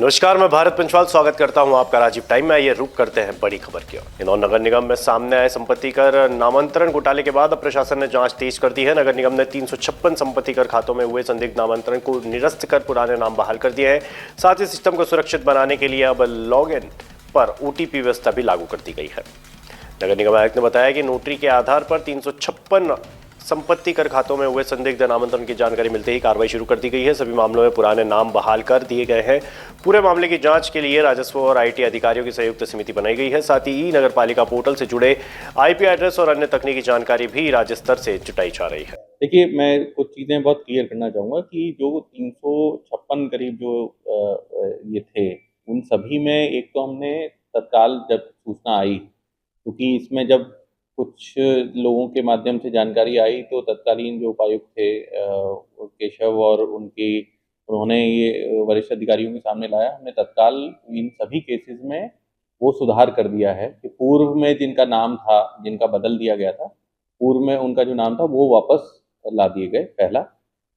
नमस्कार, मैं भारत पंचवाल स्वागत करता हूं आपका राजीव टाइम में। ये रुक करते हैं बड़ी खबर की ओर। इंदौर नगर निगम में सामने आए संपत्ति कर नामांतरण घोटाले के बाद अब प्रशासन ने जांच तेज कर दी है। नगर निगम ने 356 संपत्ति कर खातों में हुए संदिग्ध नामांतरण को निरस्त कर पुराने नाम बहाल कर दिए हैं। साथ ही सिस्टम को सुरक्षित बनाने के लिए अब लॉग इन पर OTP व्यवस्था भी लागू कर दी गई है। नगर निगम आयुक्त ने बताया कि नोटरी के आधार पर 356 संपत्ति कर खातों में हुए संदिग्ध नामांतरण की जानकारी मिलते ही कार्रवाई शुरू कर दी गई है। सभी मामलों में पुराने नाम बहाल कर दिए गए हैं। पूरे मामले की जांच के लिए राजस्व और IT अधिकारियों की संयुक्त समिति बनाई गई है। साथ ही नगर पालिका पोर्टल से जुड़े IP एड्रेस और अन्य तकनीकी जानकारी भी राज्य स्तर से जुटाई जा रही है। देखिए, मैं कुछ चीज़ें बहुत क्लियर करना चाहूँगा कि जो 356 करीब जो ये थे, उन सभी में एक तो हमने तत्काल जब सूचना आई, क्योंकि इसमें जब कुछ लोगों के माध्यम से जानकारी आई तो तत्कालीन जो उपायुक्त थे केशव और उन्होंने ये वरिष्ठ अधिकारियों के सामने लाया। हमने तत्काल इन सभी केसेस में वो सुधार कर दिया है कि पूर्व में जिनका नाम था, जिनका बदल दिया गया था, पूर्व में उनका जो नाम था वो वापस ला दिए गए, पहला।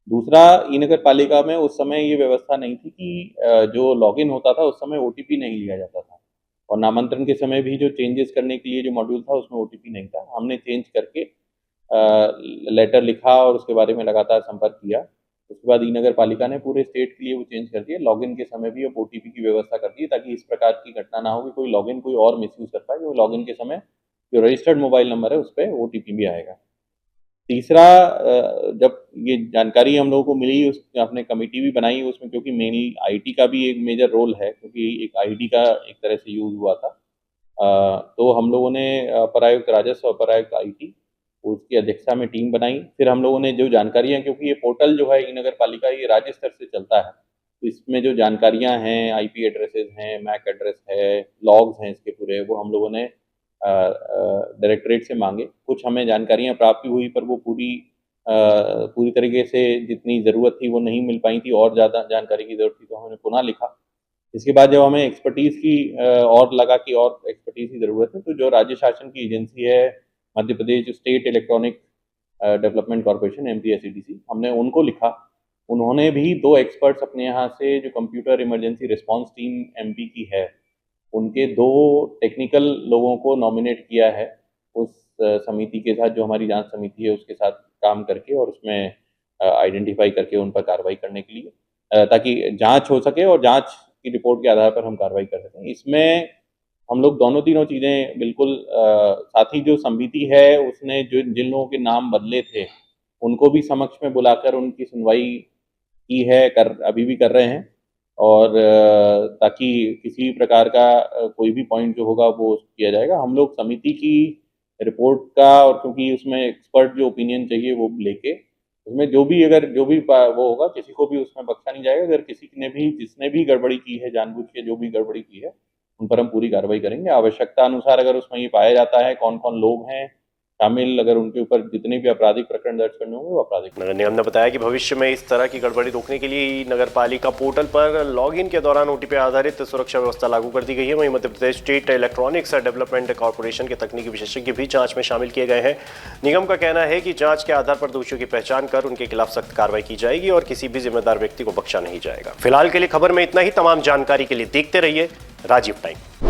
दूसरा, ई-नगर पालिका में उस समय ये व्यवस्था नहीं थी कि जो लॉगिन होता था उस समय OTP नहीं लिया जाता था, और नामांतरण के समय भी जो चेंजेस करने के लिए जो मॉड्यूल था उसमें OTP नहीं था। हमने चेंज करके लेटर लिखा और उसके बारे में लगातार संपर्क किया। उसके बाद ई-नगर पालिका ने पूरे स्टेट के लिए वो चेंज कर दिया। लॉगिन के समय भी अब OTP की व्यवस्था कर दी, ताकि इस प्रकार की घटना ना हो कि कोई लॉगिन कोई और मिसयूज कर पाए। जो लॉगिन के समय जो रजिस्टर्ड मोबाइल नंबर है उस पर OTP भी आएगा। तीसरा, जब ये जानकारी हम लोगों को मिली, उस आपने कमेटी भी बनाई उसमें, क्योंकि मेनली IT का भी एक मेजर रोल है, क्योंकि एक ID का एक तरह से यूज़ हुआ था। तो हम लोगों ने अपर आयुक्त राजस्व, अपर आयुक्त IT, उसकी अध्यक्षता में टीम बनाई। फिर हम लोगों ने जो जानकारियाँ, क्योंकि ये पोर्टल जो है ई-नगर पालिका, ये राज्य स्तर से चलता है, तो इसमें जो जानकारियाँ हैं, IP एड्रेसेस हैं, MAC एड्रेस है, लॉग्स हैं इसके पूरे, वो हम लोगों ने डायरेक्टरेट से मांगे। कुछ हमें जानकारियाँ प्राप्त हुई, पर वो पूरी तरीके से जितनी ज़रूरत थी वो नहीं मिल पाई थी, और ज़्यादा जानकारी की ज़रूरत थी, तो हमने पुनः लिखा। इसके बाद जब हमें एक्सपर्टीज़ की और लगा कि और एक्सपर्टीज़ की ज़रूरत है, तो जो राज्य शासन की एजेंसी है, Madhya Pradesh state electronic development corporation MPSEDC, हमने उनको लिखा। उन्होंने भी 2 एक्सपर्ट्स अपने यहाँ से, जो computer emergency response team MP की है, उनके 2 टेक्निकल लोगों को नॉमिनेट किया है उस समिति के साथ, जो हमारी जांच समिति है उसके साथ काम करके, और उसमें आइडेंटिफाई करके उन पर कार्रवाई करने के लिए, ताकि जांच हो सके और जांच की रिपोर्ट के आधार पर हम कार्रवाई कर सकें। इसमें हम लोग दोनों तीनों चीज़ें बिल्कुल, साथ ही जो समिति है उसने जो जिन लोगों के नाम बदले थे उनको भी समक्ष में बुलाकर उनकी सुनवाई की है, अभी भी कर रहे हैं, और ताकि किसी प्रकार का कोई भी पॉइंट जो होगा वो किया जाएगा। हम लोग समिति की रिपोर्ट का, और क्योंकि उसमें एक्सपर्ट जो ओपिनियन चाहिए वो लेके, उसमें जो भी वो होगा, किसी को भी उसमें बख्शा नहीं जाएगा। अगर जिसने भी गड़बड़ी की है, जानबूझ के जो भी गड़बड़ी की है, उन पर हम पूरी कार्रवाई करेंगे। आवश्यकता अनुसार अगर उसमें ये पाया जाता है कौन कौन लोग हैं शामिल, अगर उनके ऊपर जितने भी आपराधिक प्रकरण दर्ज करने होंगे वो आपराधिक। नगर निगम ने बताया कि भविष्य में इस तरह की गड़बड़ी रोकने के लिए नगर पालिका पोर्टल पर लॉगिन के दौरान OTP आधारित सुरक्षा व्यवस्था लागू कर दी गई है। वहीं मध्य Pradesh state electronics development corporation के तकनीकी विशेषज्ञ भी जांच में शामिल किए गए हैं। निगम का कहना है कि जांच के आधार पर दोषियों की पहचान कर उनके खिलाफ सख्त कार्रवाई की जाएगी और किसी भी जिम्मेदार व्यक्ति को बख्शा नहीं जाएगा। फिलहाल के लिए खबर में इतना ही। तमाम जानकारी के लिए देखते रहिए राजीव टाइम।